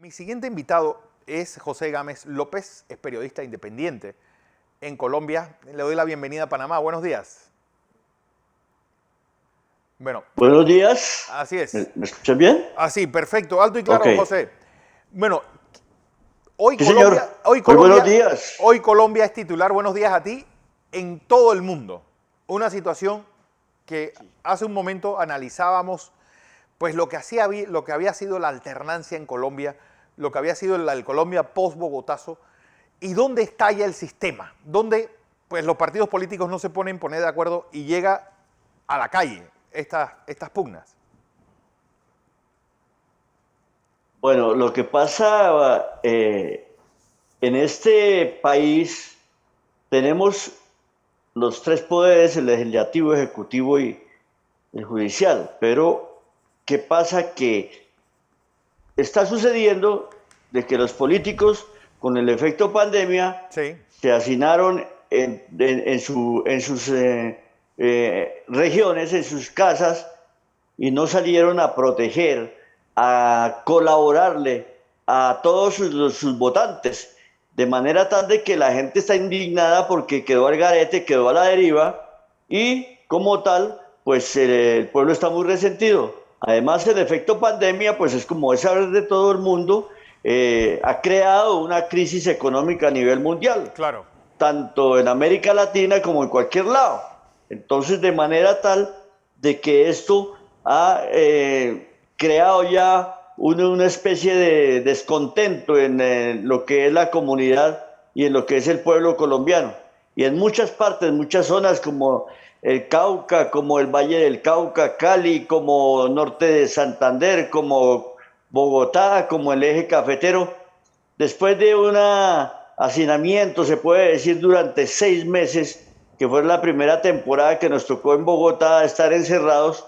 Mi siguiente invitado es José Gámez López, es periodista independiente en Colombia. Le doy la bienvenida a Panamá. Buenos días. Bueno, Buenos días. así es. ¿Me escuchas bien? Así, perfecto. Alto y Ok. claro, José. Bueno, hoy Sí, señor. Colombia, hoy Muy buenos Colombia, días. hoy Colombia es titular. Buenos días a ti en todo el mundo. Una situación que hace un momento analizábamos, pues lo que había sido la alternancia en Colombia, lo que había sido el Colombia post-Bogotazo, y dónde estalla el sistema, dónde pues los partidos políticos no se poner de acuerdo y llega a la calle estas pugnas. Bueno, lo que pasa en este país tenemos los tres poderes, el legislativo, ejecutivo y el judicial. Pero, ¿qué pasa? Que está sucediendo de que los políticos, con el efecto pandemia, Sí, se hacinaron en sus regiones, en sus casas, y no salieron a proteger, a colaborarle a todos sus votantes, de manera tal de que la gente está indignada porque quedó al garete, quedó a la deriva, y como tal, pues el pueblo está muy resentido. Además, el efecto pandemia, pues es como es saber de todo el mundo, ha creado una crisis económica a nivel mundial, claro. tanto en América Latina como en cualquier lado. Entonces, de manera tal de que esto ha creado ya una especie de descontento en lo que es la comunidad y en lo que es el pueblo colombiano. Y en muchas partes, muchas zonas como el Cauca, como el Valle del Cauca, Cali, como norte de Santander, como Bogotá, como el eje cafetero, después de un hacinamiento, se puede decir, durante 6 meses, que fue la primera temporada que nos tocó en Bogotá estar encerrados,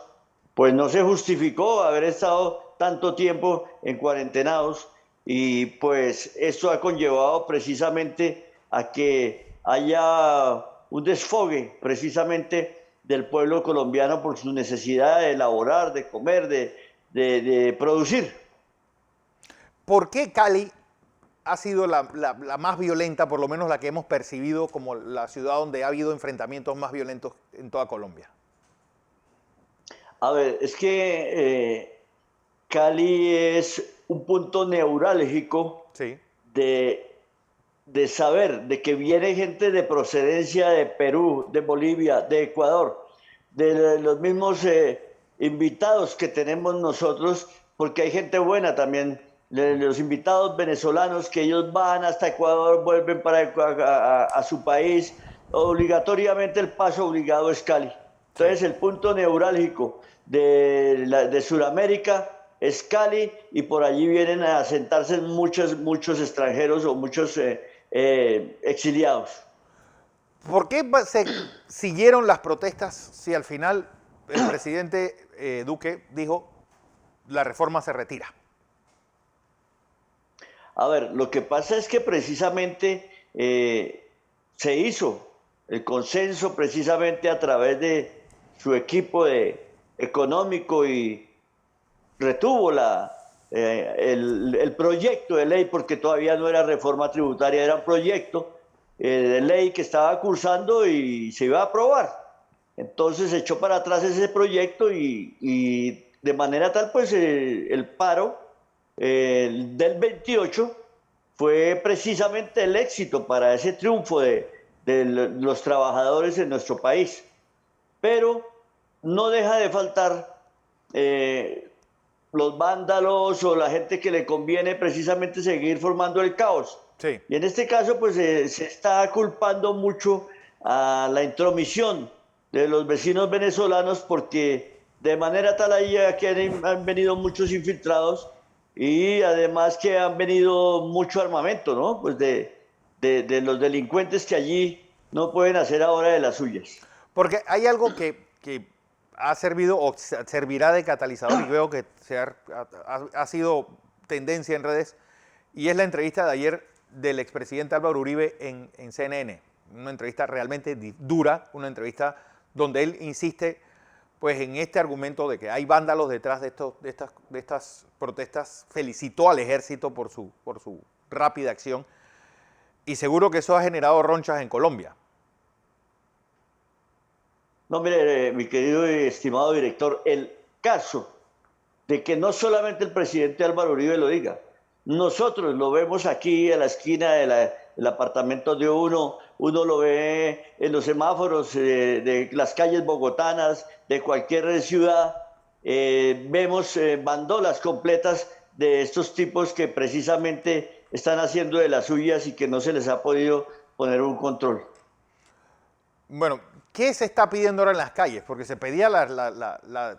pues no se justificó haber estado tanto tiempo en cuarentenados, y pues esto ha conllevado precisamente a que haya un desfogue precisamente del pueblo colombiano por su necesidad de elaborar, de comer, de producir. ¿Por qué Cali ha sido la más violenta, por lo menos la que hemos percibido como la ciudad donde ha habido enfrentamientos más violentos en toda Colombia? A ver, es que Cali es un punto neurálgico Sí, de, de saber de que viene gente de procedencia de Perú, de Bolivia, de Ecuador, de los mismos invitados que tenemos nosotros, porque hay gente buena también, los invitados venezolanos que ellos van hasta Ecuador, vuelven para a su país, obligatoriamente el paso obligado es Cali. sí. Entonces el punto neurálgico de Sudamérica es Cali, y por allí vienen a asentarse muchos extranjeros o muchos exiliados. ¿Por qué se siguieron las protestas si al final el presidente Duque dijo la reforma se retira? A ver, lo que pasa es que precisamente se hizo el consenso precisamente a través de su equipo económico, y retuvo el proyecto de ley, porque todavía no era reforma tributaria, era un proyecto de ley que estaba cursando y se iba a aprobar. Entonces se echó para atrás ese proyecto, y de manera tal, pues el paro del 28 fue precisamente el éxito para ese triunfo de los trabajadores en nuestro país. Pero no deja de faltar eh, los vándalos o la gente que le conviene precisamente seguir formando el caos. Sí. Y en este caso, pues se está culpando mucho a la intromisión de los vecinos venezolanos, porque de manera tal ahí que han venido muchos infiltrados, y además que han venido mucho armamento, ¿no? Pues de los delincuentes que allí no pueden hacer ahora de las suyas. Porque hay algo que ha servido o servirá de catalizador y veo que ha sido tendencia en redes y es la entrevista de ayer del expresidente Álvaro Uribe en CNN. Una entrevista realmente dura, una entrevista donde él insiste pues en este argumento de que hay vándalos detrás de estas protestas, felicitó al ejército por su rápida acción y seguro que eso ha generado ronchas en Colombia. No, mire, mi querido y estimado director, el caso de que no solamente el presidente Álvaro Uribe lo diga, nosotros lo vemos aquí en la esquina del apartamento de uno lo ve en los semáforos de las calles bogotanas, de cualquier ciudad, vemos bandolas completas de estos tipos que precisamente están haciendo de las suyas y que no se les ha podido poner un control. Bueno, ¿qué se está pidiendo ahora en las calles? Porque se pedía la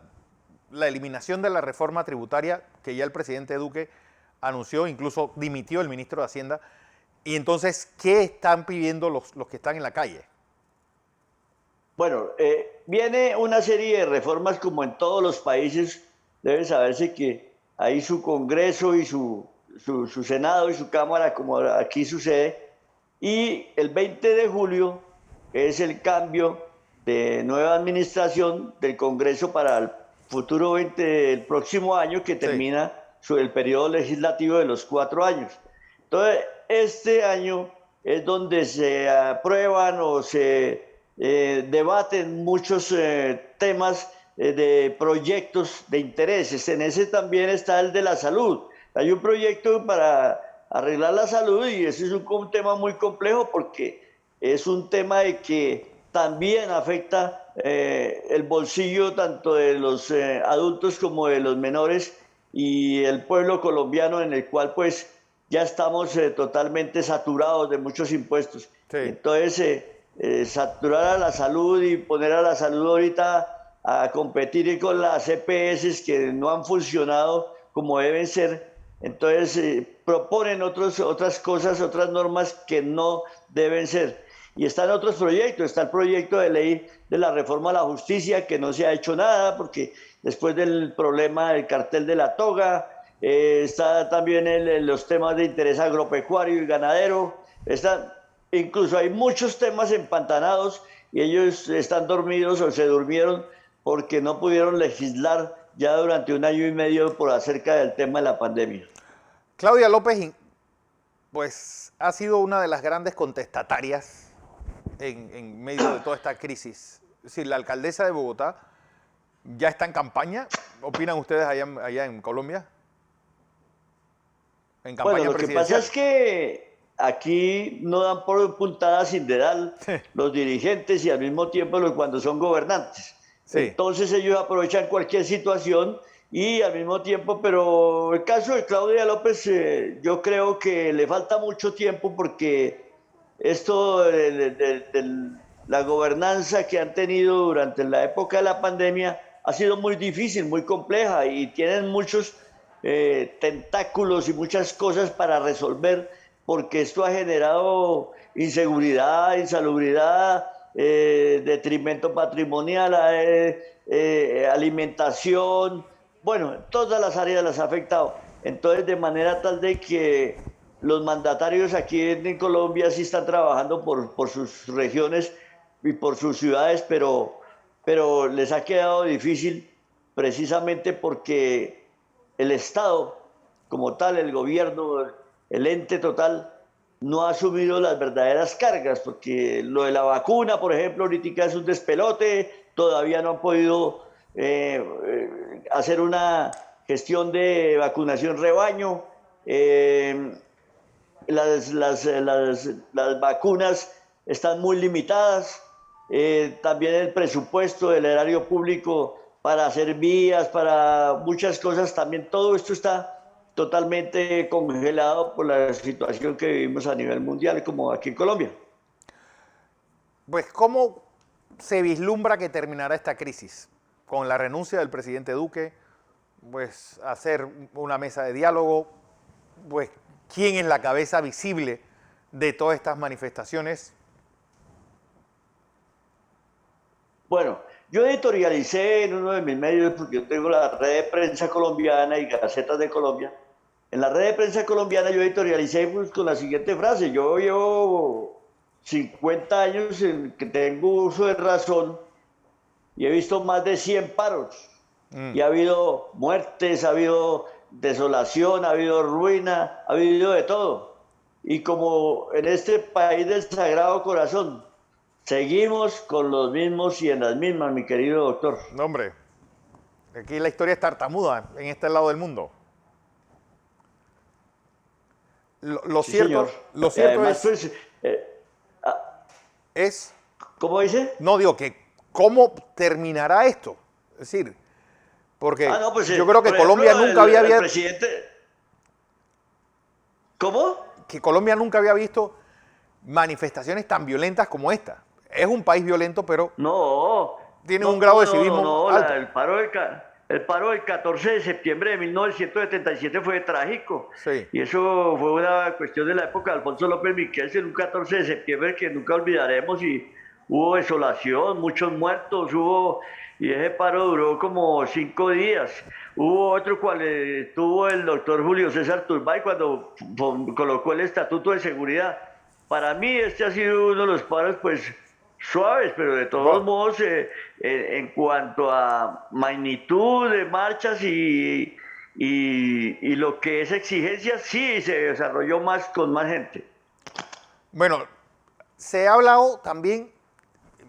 eliminación de la reforma tributaria que ya el presidente Duque anunció, incluso dimitió el ministro de Hacienda. Y entonces, ¿qué están pidiendo los que están en la calle? Bueno, viene una serie de reformas como en todos los países. Debe saberse que hay su Congreso y su Senado y su Cámara, como aquí sucede. Y el 20 de julio es el cambio de nueva administración del Congreso para el futuro el próximo año, que termina el periodo legislativo de los 4 años. Entonces, este año es donde se aprueban o se debaten muchos temas de proyectos de intereses. En ese también está el de la salud. Hay un proyecto para arreglar la salud y ese es un tema muy complejo porque es un tema de que también afecta el bolsillo tanto de los adultos como de los menores y el pueblo colombiano, en el cual pues ya estamos totalmente saturados de muchos impuestos. Sí. Entonces, saturar a la salud y poner a la salud ahorita a competir con las EPS que no han funcionado como deben ser. Entonces, proponen otras cosas, otras normas que no deben ser. Y están otros proyectos, está el proyecto de ley de la reforma a la justicia, que no se ha hecho nada, porque después del problema del cartel de la toga, está también los temas de interés agropecuario y ganadero, incluso hay muchos temas empantanados y ellos están dormidos o se durmieron porque no pudieron legislar ya durante 1 año y medio por acerca del tema de la pandemia. Claudia López, pues ha sido una de las grandes contestatarias en medio de toda esta crisis. Es decir, la alcaldesa de Bogotá ya está en campaña. ¿Opinan ustedes allá en Colombia? En campaña bueno, lo que pasa es que aquí no dan por puntada sin dedal los dirigentes y al mismo tiempo cuando son gobernantes. Sí. Entonces ellos aprovechan cualquier situación y al mismo tiempo, pero el caso de Claudia López yo creo que le falta mucho tiempo porque esto de la gobernanza que han tenido durante la época de la pandemia ha sido muy difícil, muy compleja y tienen muchos tentáculos y muchas cosas para resolver porque esto ha generado inseguridad, insalubridad, detrimento patrimonial, alimentación, bueno, todas las áreas las ha afectado. Entonces, de manera tal de que los mandatarios aquí en Colombia sí están trabajando por sus regiones y por sus ciudades, pero les ha quedado difícil precisamente porque el Estado como tal, el gobierno, el ente total, no ha asumido las verdaderas cargas, porque lo de la vacuna, por ejemplo, ahorita es un despelote, todavía no han podido hacer una gestión de vacunación rebaño, las vacunas están muy limitadas, también el presupuesto del erario público para hacer vías, para muchas cosas, también todo esto está totalmente congelado por la situación que vivimos a nivel mundial, como aquí en Colombia. Pues, ¿cómo se vislumbra que terminará esta crisis? Con la renuncia del presidente Duque, pues hacer una mesa de diálogo, pues, ¿quién es la cabeza visible de todas estas manifestaciones? Bueno, yo editorialicé en uno de mis medios, porque yo tengo la red de prensa colombiana y Gacetas de Colombia. En la red de prensa colombiana yo editorialicé pues, con la siguiente frase: yo llevo 50 años en que tengo uso de razón y he visto más de 100 paros. Y ha habido muertes, ha habido desolación, ha habido ruina, ha habido de todo. Y como en este país del Sagrado Corazón, seguimos con los mismos y en las mismas, mi querido doctor. No, hombre, aquí la historia es tartamuda en este lado del mundo. Lo Sí, cierto, señor. lo Y cierto además, pues, es, ¿cómo dice? no digo que, ¿cómo terminará esto? Es decir, porque No, pues, yo creo que por ejemplo, Colombia nunca el presidente... ¿Cómo? que Colombia nunca había visto manifestaciones tan violentas como esta. Es un país violento, pero No, tiene no, un grado de no, no, civismo no, alto. el paro del 14 de septiembre de 1977 fue trágico. Sí. Y eso fue una cuestión de la época de Alfonso López Miquel, en un 14 de septiembre que nunca olvidaremos, y hubo desolación, muchos muertos, y ese paro duró como 5 días. Hubo otro cual tuvo el doctor Julio César Turbay cuando colocó el Estatuto de Seguridad. Para mí este ha sido uno de los paros, pues, suaves, pero de todos Wow. modos, en cuanto a magnitud de marchas y lo que es exigencia, sí se desarrolló más con más gente. Bueno, se ha hablado también,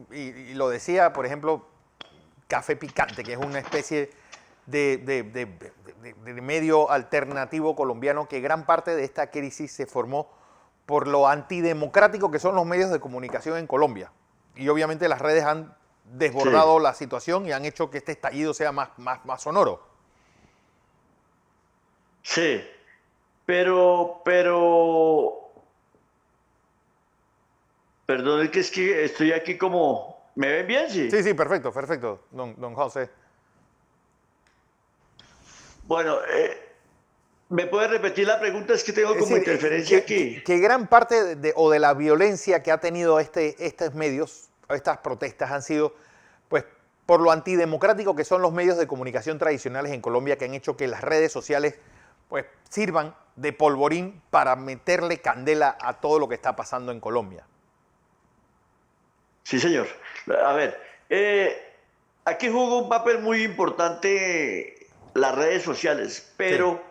y lo decía, por ejemplo, Café Picante, que es una especie de medio alternativo colombiano, que gran parte de esta crisis se formó por lo antidemocrático que son los medios de comunicación en Colombia. Y obviamente las redes han desbordado Sí, la situación y han hecho que este estallido sea más sonoro. sí, perdón, es que estoy aquí como, ¿me ven bien? Sí, Sí. sí, perfecto, perfecto, don José. Bueno, ¿me puede repetir la pregunta? Es que tengo Es como decir, interferencia aquí. que gran parte o de la violencia que ha tenido estos medios, estas protestas, han sido pues por lo antidemocrático que son los medios de comunicación tradicionales en Colombia, que han hecho que las redes sociales pues sirvan de polvorín para meterle candela a todo lo que está pasando en Colombia. Sí, señor. A ver, aquí jugó un papel muy importante las redes sociales, Sí. pero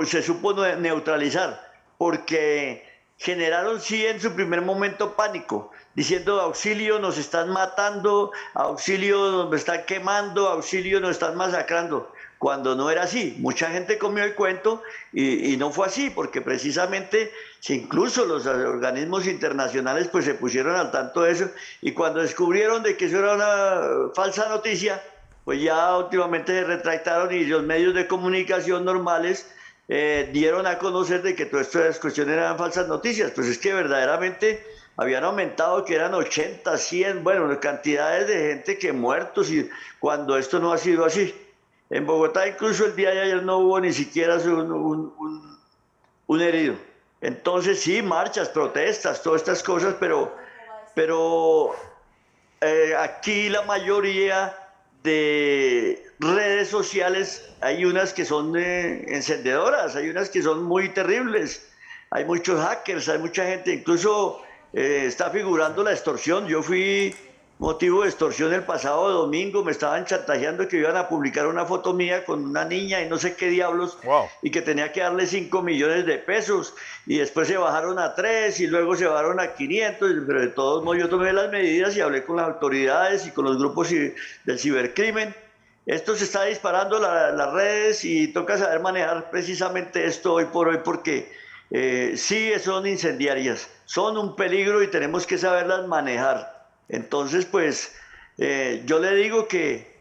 se supo neutralizar, porque generaron sí en su primer momento pánico, diciendo auxilio, nos están matando, auxilio, nos están quemando, auxilio, nos están masacrando, cuando no era así. Mucha gente comió el cuento y no fue así, porque precisamente si incluso los organismos internacionales pues se pusieron al tanto de eso, y cuando descubrieron de que eso era una falsa noticia, pues ya últimamente se retractaron y los medios de comunicación normales dieron a conocer de que todas estas cuestiones eran falsas noticias. Pues es que verdaderamente habían aumentado, que eran 80, 100, bueno, cantidades de gente que muertos, y cuando esto no ha sido así. En Bogotá incluso el día de ayer no hubo ni siquiera un herido. Entonces sí, marchas, protestas, todas estas cosas, pero aquí la mayoría de redes sociales, hay unas que son encendedoras, hay unas que son muy terribles, hay muchos hackers, hay mucha gente, incluso está figurando la extorsión. Yo fui motivo de extorsión el pasado domingo, me estaban chantajeando que iban a publicar una foto mía con una niña y no sé qué diablos, Wow. y que tenía que darle 5 millones de pesos, y después se bajaron a 3 y luego se bajaron a 500, pero de todos modos yo tomé las medidas y hablé con las autoridades y con los grupos del cibercrimen. Esto se está disparando las redes y toca saber manejar precisamente esto hoy por hoy, porque sí son incendiarias, son un peligro y tenemos que saberlas manejar. Entonces, pues yo le digo que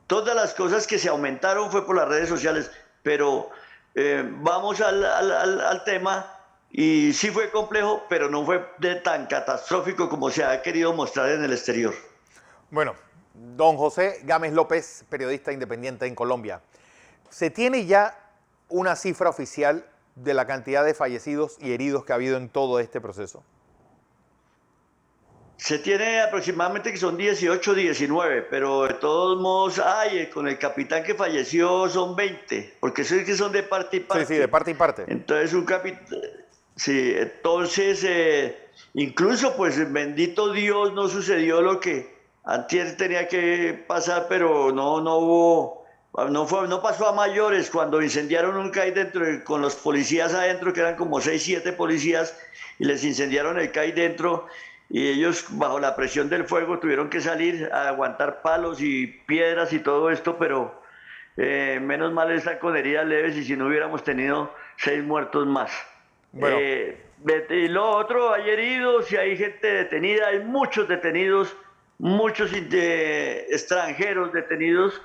todas las cosas que se aumentaron fue por las redes sociales, pero vamos al tema, y sí fue complejo, pero no fue de tan catastrófico como se ha querido mostrar en el exterior. Bueno, don José Gámez López, periodista independiente en Colombia. ¿Se tiene ya una cifra oficial de la cantidad de fallecidos y heridos que ha habido en todo este proceso? Se tiene aproximadamente que son 18, 19, pero de todos modos, con el capitán que falleció son 20, porque eso es que son de parte y Sí, sí, de parte. parte y parte. Entonces, sí, entonces, incluso, pues, bendito Dios, no sucedió lo que Antier tenía que pasar, pero no hubo, no pasó a mayores cuando incendiaron un CAI dentro, con los policías adentro, que eran como 6 7 policías, y les incendiaron el CAI dentro, y ellos bajo la presión del fuego tuvieron que salir a aguantar palos y piedras y todo esto, pero menos mal están con heridas leves y si no hubiéramos tenido 6 muertos más. Bueno, Y lo otro, hay heridos y hay gente detenida, hay muchos detenidos, muchos extranjeros detenidos,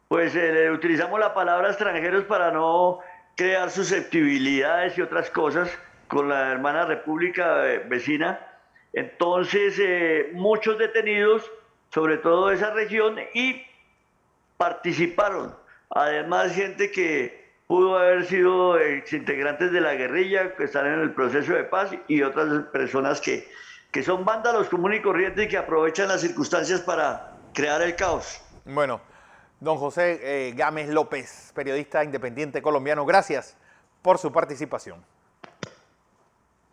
pues utilizamos la palabra extranjeros para no crear susceptibilidades y otras cosas con la hermana república vecina. Entonces, muchos detenidos, sobre todo de esa región, y participaron. Además, gente que pudo haber sido exintegrantes de la guerrilla, que están en el proceso de paz, y otras personas que son vándalos comunes y corrientes y que aprovechan las circunstancias para crear el caos. bueno, don José Gámez López, periodista independiente colombiano, gracias por su participación.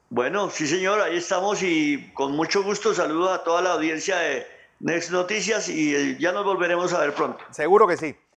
Bueno, sí señor, ahí estamos y con mucho gusto saludo a toda la audiencia de Next Noticias y ya nos volveremos a ver pronto. Seguro que sí.